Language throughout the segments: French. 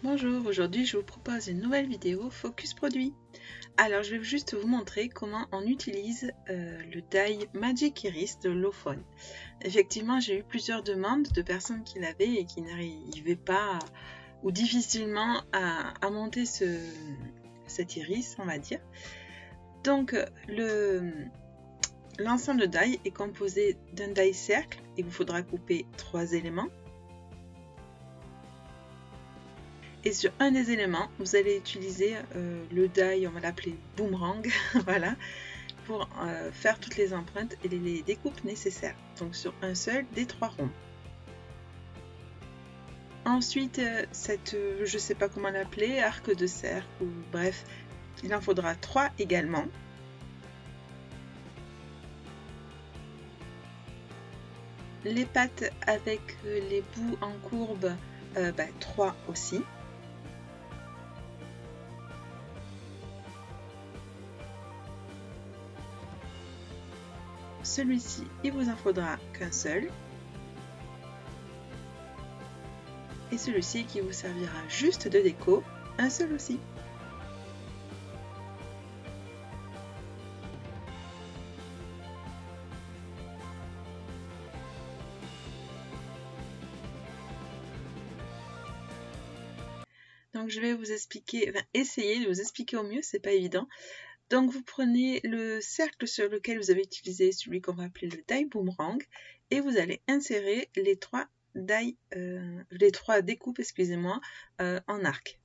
Bonjour, aujourd'hui je vous propose une nouvelle vidéo Focus Produit. Alors je vais juste vous montrer comment on utilise le die Magic Iris de Lofone. Effectivement, j'ai eu plusieurs demandes de personnes qui l'avaient et qui n'arrivaient pas ou difficilement à monter cet iris, on va dire. Donc l'ensemble de die est composé d'un die cercle et il vous faudra couper 3 éléments. Et sur un des éléments, vous allez utiliser le die, on va l'appeler boomerang, voilà, pour faire toutes les empreintes et les découpes nécessaires. Donc sur un seul des 3 ronds. Ensuite, je ne sais pas comment l'appeler, arc de cercle, ou bref, il en faudra 3 également. Les pattes avec les bouts en courbe, 3 aussi. Celui-ci, il vous en faudra qu'un seul. Et celui-ci qui vous servira juste de déco, un seul aussi. Donc je vais vous expliquer, essayer de vous expliquer au mieux, c'est pas évident. Donc vous prenez le cercle sur lequel vous avez utilisé celui qu'on va appeler le die boomerang et vous allez insérer les 3 découpes, excusez-moi, en arc.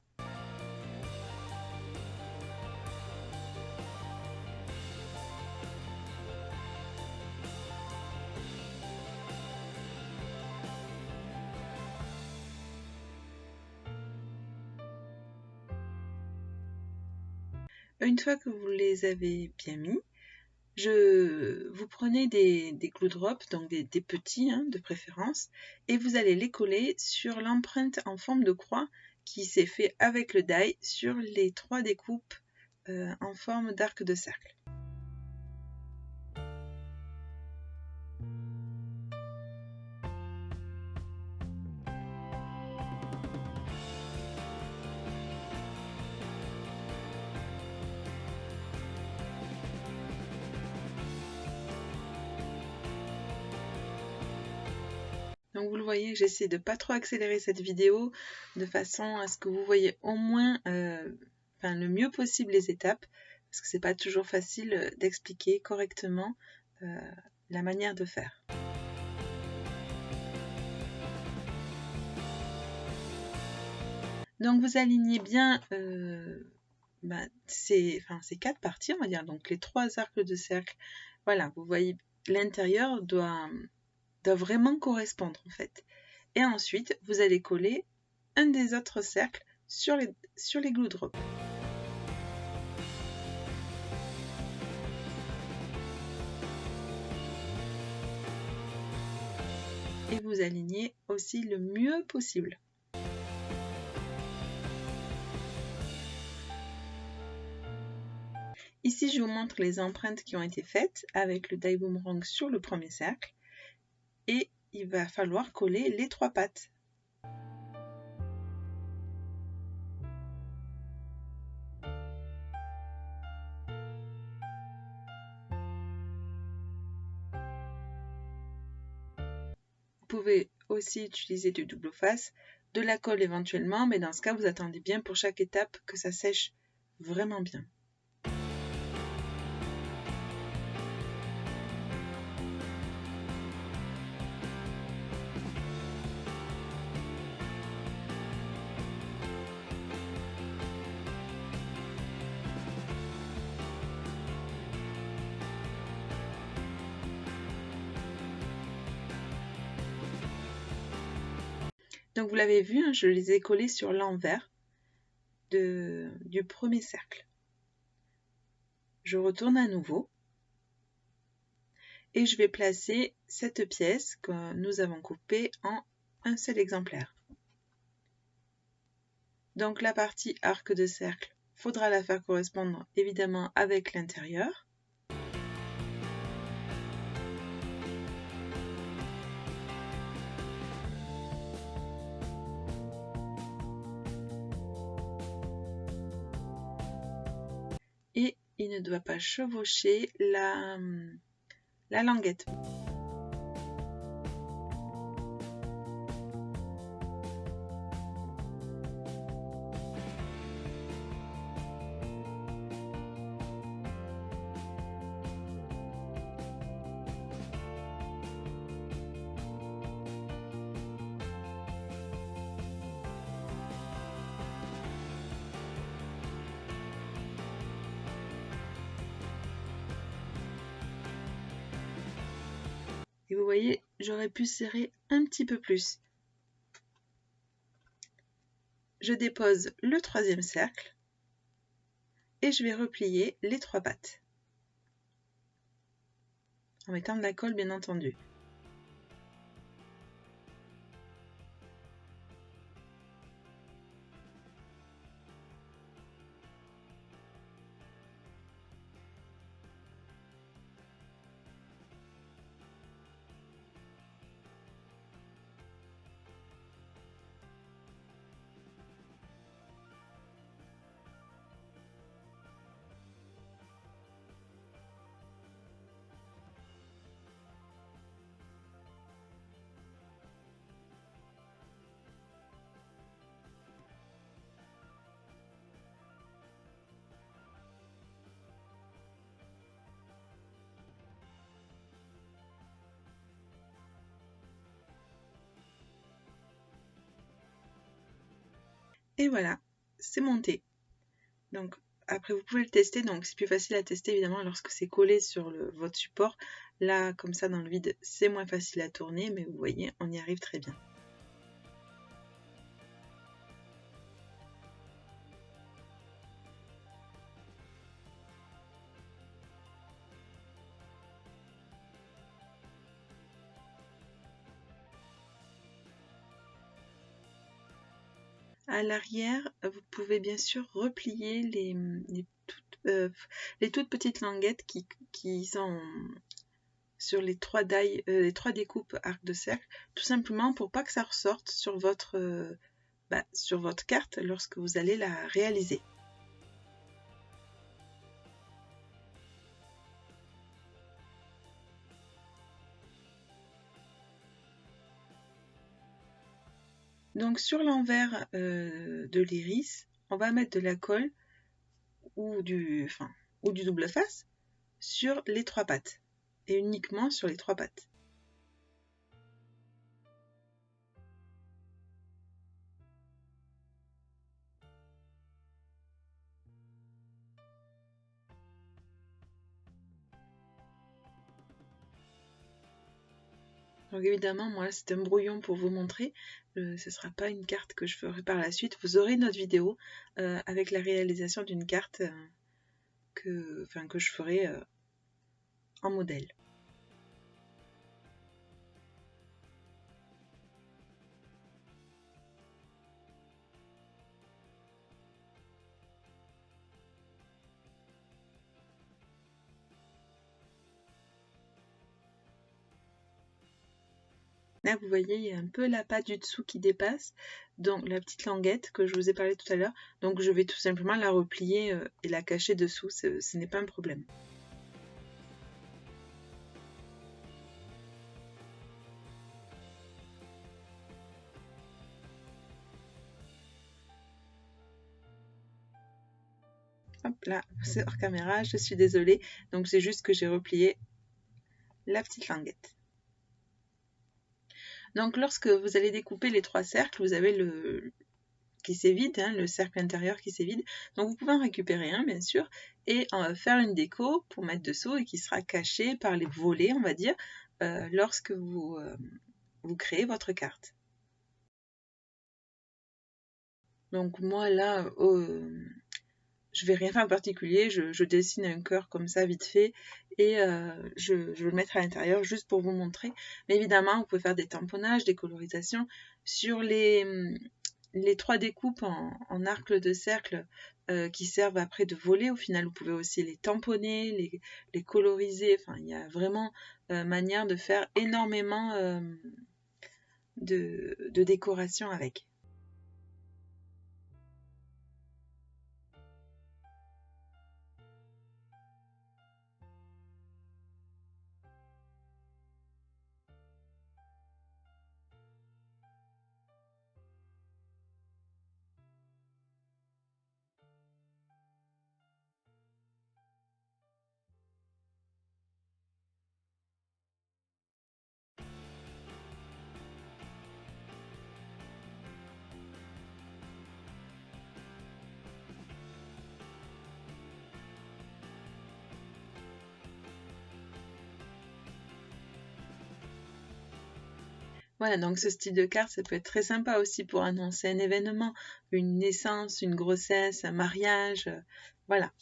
Une fois que vous les avez bien mis, vous prenez des glue drops, donc des petits de préférence, et vous allez les coller sur l'empreinte en forme de croix qui s'est fait avec le die sur les 3 découpes en forme d'arc de cercle. Donc vous le voyez, j'essaie de pas trop accélérer cette vidéo de façon à ce que vous voyez au moins le mieux possible les étapes, parce que c'est pas toujours facile d'expliquer correctement la manière de faire. Donc vous alignez bien ces 4 parties, on va dire, donc les 3 arcs de cercle. Voilà, vous voyez, l'intérieur doit vraiment correspondre en fait. Et ensuite, vous allez coller un des autres cercles sur les glue drops. Et vous alignez aussi le mieux possible. Ici, je vous montre les empreintes qui ont été faites avec le die boomerang sur le premier cercle. Et il va falloir coller les 3 pattes. Vous pouvez aussi utiliser du double face, de la colle éventuellement, mais dans ce cas, vous attendez bien pour chaque étape que ça sèche vraiment bien. Donc vous l'avez vu, je les ai collés sur l'envers du premier cercle. Je retourne à nouveau et je vais placer cette pièce que nous avons coupée en un seul exemplaire. Donc la partie arc de cercle, il faudra la faire correspondre évidemment avec l'intérieur. et il ne doit pas chevaucher la languette. Et vous voyez, j'aurais pu serrer un petit peu plus. Je dépose le troisième cercle et je vais replier les 3 pattes. En mettant de la colle bien entendu. Et voilà, c'est monté. Donc après vous pouvez le tester, donc c'est plus facile à tester évidemment lorsque c'est collé sur votre support. Là comme ça dans le vide c'est moins facile à tourner, mais vous voyez on y arrive très bien. À l'arrière, vous pouvez bien sûr replier les toutes petites languettes qui sont sur les 3 découpes arc de cercle, tout simplement pour pas que ça ressorte sur votre carte lorsque vous allez la réaliser. Donc sur l'envers de l'iris, on va mettre de la colle ou du double face sur les 3 pattes et uniquement sur les 3 pattes. Donc évidemment, moi c'est un brouillon pour vous montrer, ce ne sera pas une carte que je ferai par la suite. Vous aurez notre vidéo avec la réalisation d'une carte que je ferai en modèle. Là, vous voyez, il y a un peu la patte du dessous qui dépasse, donc la petite languette que je vous ai parlé tout à l'heure. Donc je vais tout simplement la replier et la cacher dessous, ce n'est pas un problème. Hop là, c'est hors caméra, je suis désolée. Donc c'est juste que j'ai replié la petite languette. Donc lorsque vous allez découper les 3 cercles, vous avez le qui s'évide, hein, le cercle intérieur qui s'évide. Donc vous pouvez en récupérer un bien sûr et faire une déco pour mettre dessous et qui sera caché par les volets, on va dire, lorsque vous créez votre carte. Donc moi là, je vais rien faire en particulier, je dessine un cœur comme ça vite fait et je vais le mettre à l'intérieur juste pour vous montrer. Mais évidemment, vous pouvez faire des tamponnages, des colorisations sur les 3 découpes en arc de cercle qui servent après de voler. Au final, vous pouvez aussi les tamponner, les coloriser. Enfin, il y a vraiment manière de faire énormément de décoration avec. Voilà, donc ce style de carte, ça peut être très sympa aussi pour annoncer un événement, une naissance, une grossesse, un mariage, voilà.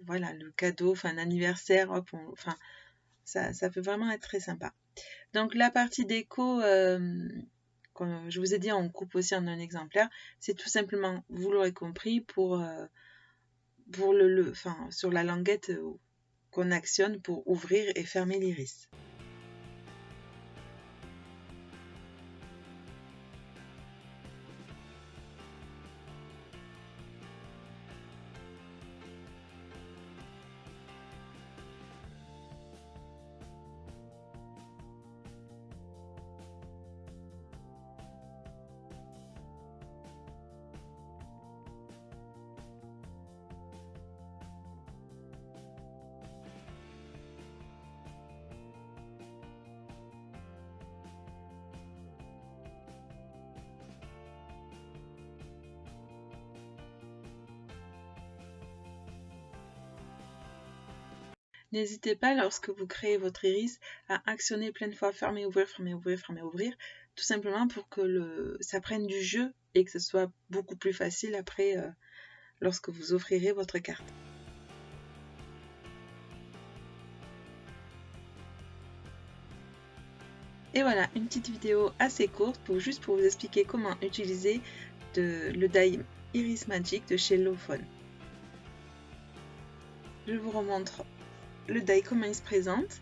Voilà, le cadeau, enfin un anniversaire, hop, enfin, ça peut vraiment être très sympa. Donc la partie déco, comme je vous ai dit, on coupe aussi en un exemplaire. C'est tout simplement, vous l'aurez compris, pour enfin, sur la languette qu'on actionne pour ouvrir et fermer l'iris. N'hésitez pas, lorsque vous créez votre iris, à actionner plein de fois fermer, ouvrir, fermer, ouvrir, fermer, ouvrir, tout simplement pour que ça prenne du jeu et que ce soit beaucoup plus facile après lorsque vous offrirez votre carte. Et voilà, une petite vidéo assez courte juste pour vous expliquer comment utiliser le die Iris Magic de chez Lofon. Je vous remontre le die comment il se présente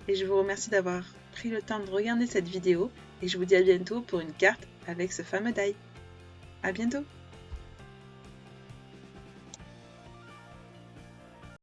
et je vous remercie d'avoir pris le temps de regarder cette vidéo et je vous dis à bientôt pour une carte avec ce fameux die. À bientôt!